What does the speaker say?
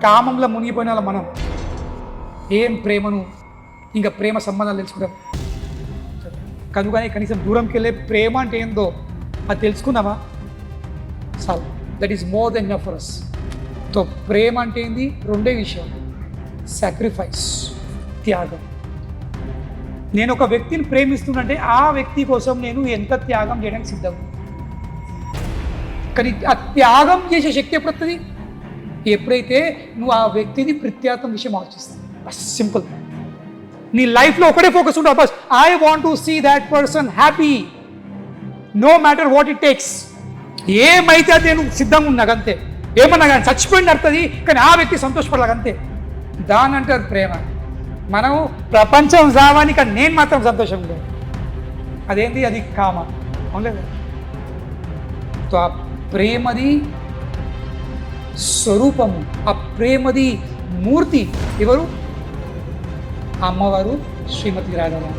కామంలో మునిగిపోయిన వాళ్ళం మనం. ఏం ప్రేమను, ఇంకా ప్రేమ సంబంధాలు తెలుసుకుంటాం కనుకనే కనీసం దూరంకి వెళ్ళే ప్రేమ అంటే ఏందో అది తెలుసుకున్నావా? చాలు, that is more than enough for us. So ప్రేమ అంటే ఏంది? రెండే విషయం, సాక్రిఫైస్, త్యాగం. నేను ఒక వ్యక్తిని ప్రేమిస్తుంటే ఆ వ్యక్తి కోసం నేను ఎంత త్యాగం చేయడానికి సిద్ధం. కానీ ఆ త్యాగం చేసే శక్తి ఎప్పుడు వస్తుంది? ఎప్పుడైతే నువ్వు ఆ వ్యక్తిని ప్రత్యేకం విషయం ఆలోచిస్తావు. Bus simple. నీ లైఫ్లో ఒకటే ఫోకస్ ఉంటావు, బస్ I want to see that person happy no matter what it takes. ఏమైతే అది నేను సిద్ధంగా ఉన్నాగంతే. ఏమన్నా కానీ చచ్చిపోయింది అర్థది, కానీ ఆ వ్యక్తి సంతోషపడాలంతే. దాని అంటారు ప్రేమ. మనం ప్రపంచం సావాని, కానీ నేను మాత్రం సంతోషం లేదు. అదేంటి? అది కామ. అవునులేదు. సో ఆ ప్రేమది స్వరూపము, ఆ ప్రేమది మూర్తి ఎవరు? అమ్మవారు శ్రీమతి రాధారాణి.